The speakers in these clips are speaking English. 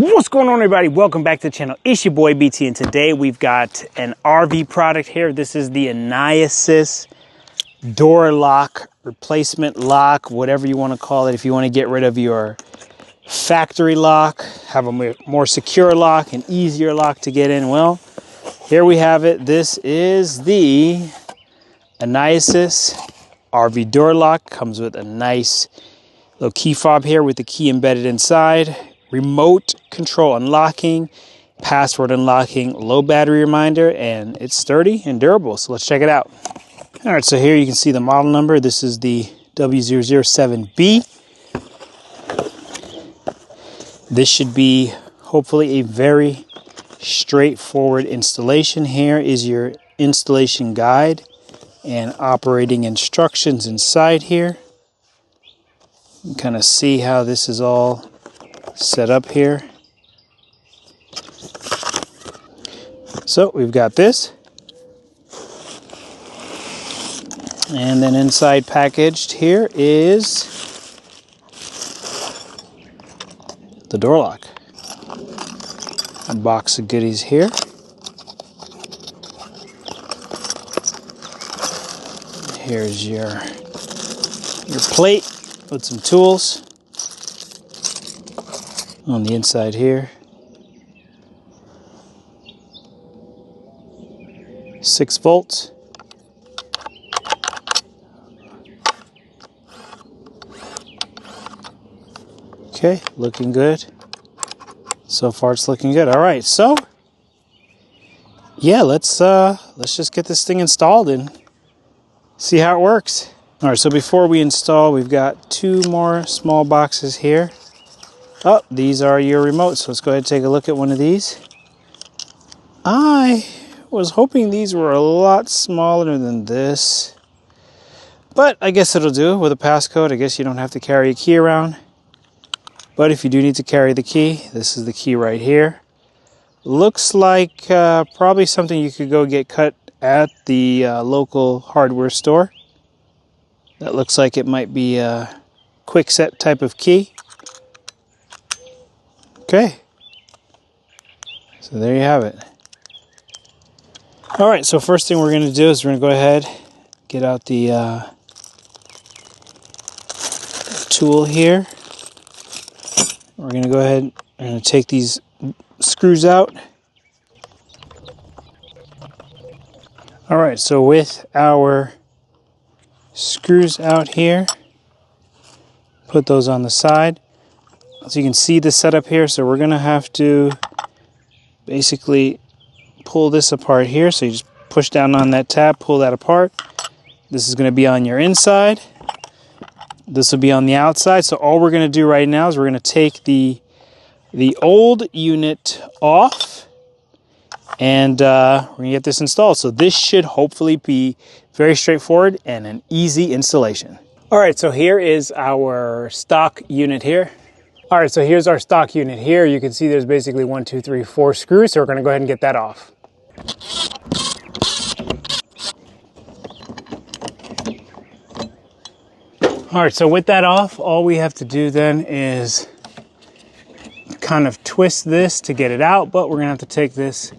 What's going on, everybody? Welcome back to the channel. It's your boy BT, and today we've got an RV product here. This is the ONNAIS Door Lock, replacement lock, whatever you want to call it. If you want to get rid of your factory lock, have a more secure lock, an easier lock to get in. Well, here we have it. This is the ONNAIS RV Door Lock. Comes with a nice little key fob here with the key embedded inside. Remote control unlocking, password unlocking, low battery reminder, and it's sturdy and durable. So let's check it out. All right, so here you can see the model number. This is the W007B. This should be hopefully a very straightforward installation. Here is your installation guide and operating instructions inside here. You can kind of see how this is all set up here. So we've got this, and then inside packaged here is the door lock. A box of goodies here. Here's your plate with some tools on the inside here. 6 volts. Okay, looking good. So far it's looking good. All right, so yeah, let's just get this thing installed and see how it works. All right, so before we install, we've got 2 more small boxes here. Oh, these are your remotes. So let's go ahead and take a look at one of these. I was hoping these were a lot smaller than this, but I guess it'll do with a passcode. I guess you don't have to carry a key around, but if you do need to carry the key, this is the key right here. Looks like probably something you could go get cut at the local hardware store. That looks like it might be a quick set type of key. Okay, so there you have it. All right, so first thing we're going to do is we're going to go ahead, get out the tool here. We're going to go ahead and take these screws out. All right, so with our screws out here, put those on the side. So you can see the setup here. So we're going to have to basically pull this apart here. So you just push down on that tab, pull that apart. This is going to be on your inside. This will be on the outside. So all we're going to do right now is we're going to take the old unit off, and we're going to get this installed. So this should hopefully be very straightforward and an easy installation. All right, so here is our stock unit here. All right, so here's our stock unit here. You can see there's basically 1, 2, 3, 4 screws. So we're going to go ahead and get that off. All right, so with that off, all we have to do then is kind of twist this to get it out, but we're going to have to take this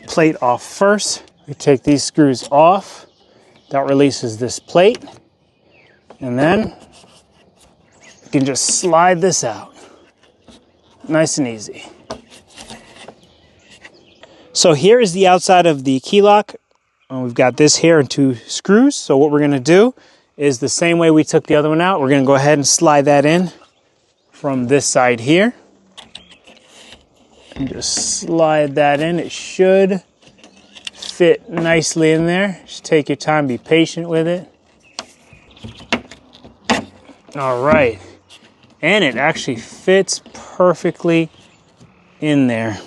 plate off first. We take these screws off. That releases this plate. And then you can just slide this out. Nice and easy. So here is the outside of the key lock. We've got this here and 2 screws. So what we're going to do is the same way we took the other one out. We're going to go ahead and slide that in from this side here. And just slide that in. It should fit nicely in there. Just take your time, be patient with it. All right. And it actually fits perfectly in there.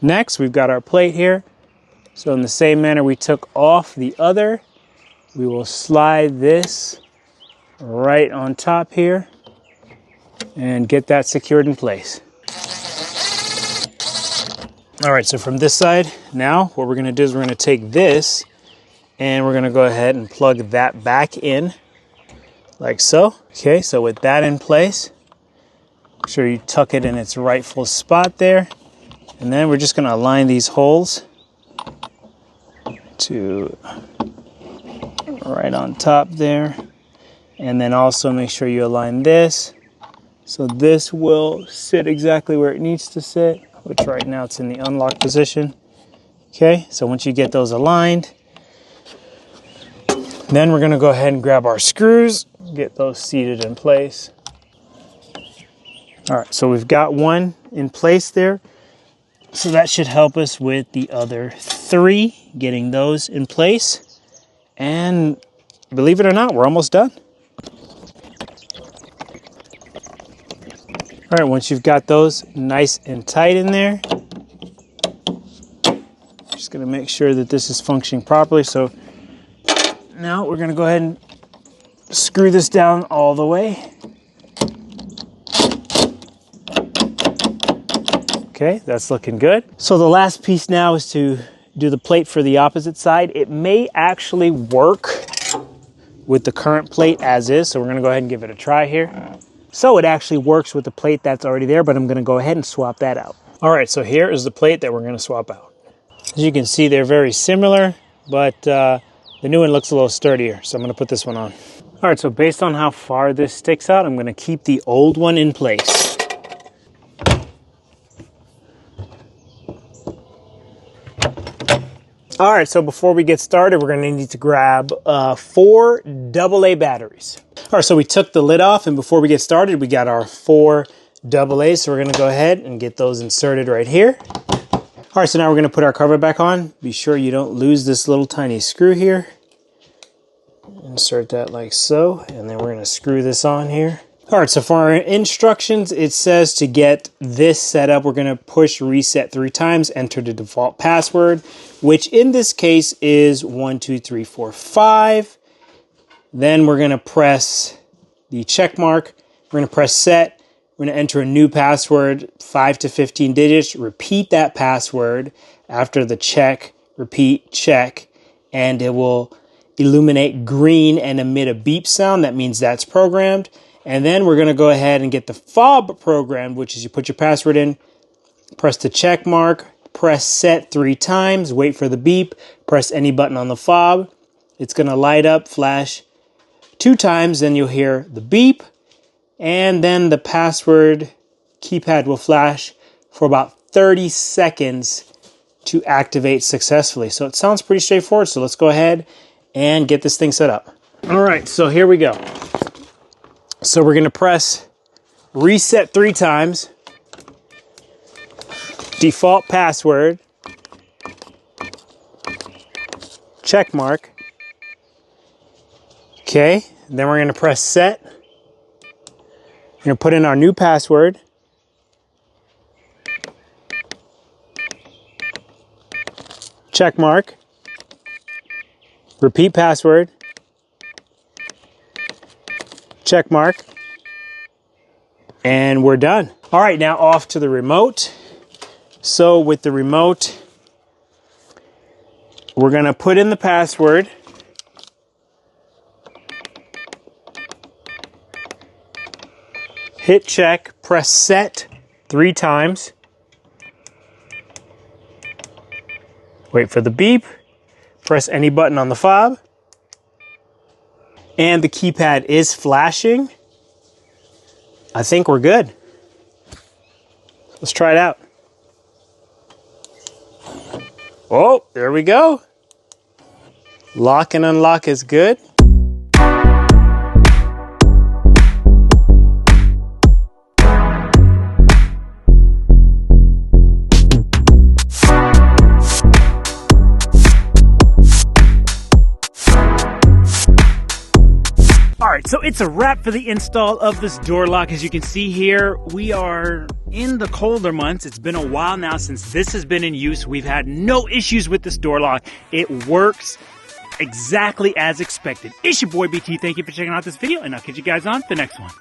Next, we've got our plate here. So in the same manner we took off the other, we will slide this right on top here and get that secured in place. All right, so from this side, now what we're gonna do is we're gonna take this and we're gonna go ahead and plug that back in like so. Okay, so with that in place, Make sure you tuck it in its rightful spot there. And then we're just going to align these holes to right on top there. And then also make sure you align this. So this will sit exactly where it needs to sit, which right now it's in the unlock position. Okay, so once you get those aligned, then we're going to go ahead and grab our screws, get those seated in place. All right, so we've got one in place there. So that should help us with the other 3, getting those in place. And believe it or not, we're almost done. All right, once you've got those nice and tight in there, just gonna make sure that this is functioning properly. So now we're gonna go ahead and screw this down all the way. Okay, that's looking good. So the last piece now is to do the plate for the opposite side. It may actually work with the current plate as is, so we're gonna go ahead and give it a try here. So it actually works with the plate that's already there, but I'm gonna go ahead and swap that out. All right, so here is the plate that we're gonna swap out. As you can see, they're very similar, but the new one looks a little sturdier, so I'm gonna put this one on. All right, so based on how far this sticks out, I'm gonna keep the old one in place. All right, so before we get started, we're gonna need to grab 4 AA batteries. All right, so we took the lid off, and before we get started, we got our 4 AA's, so we're gonna go ahead and get those inserted right here. All right, so now we're gonna put our cover back on. Be sure you don't lose this little tiny screw here. Insert that like so, and then we're gonna screw this on here. All right, so for our instructions, it says to get this set up, we're gonna push reset 3 times, enter the default password, which in this case is 12345. Then we're gonna press the check mark. We're gonna press set. We're gonna enter a new password, 5 to 15 digits. Repeat that password after the check, repeat, check, and it will illuminate green and emit a beep sound. That means that's programmed. And then we're gonna go ahead and get the fob programmed, which is you put your password in, press the check mark, press set 3 times, wait for the beep, press any button on the fob. It's gonna light up, flash 2 times, then you'll hear the beep, and then the password keypad will flash for about 30 seconds to activate successfully. So it sounds pretty straightforward, so let's go ahead and get this thing set up. All right, so here we go. So we're gonna press reset 3 times, default password, check mark. Okay, then we're gonna press set. We're gonna put in our new password. Check mark. Repeat password. Check mark. And we're done. All right, now off to the remote. So with the remote, we're gonna put in the password. Hit check, press set 3 times. Wait for the beep. Press any button on the fob. And the keypad is flashing. I think we're good. Let's try it out. Oh, there we go. Lock and unlock is good. Alright, so it's a wrap for the install of this door lock. As you can see here, we are in the colder months. It's been a while now since this has been in use. We've had no issues with this door lock. It works exactly as expected. It's your boy BT. Thank you for checking out this video, and I'll catch you guys on the next one.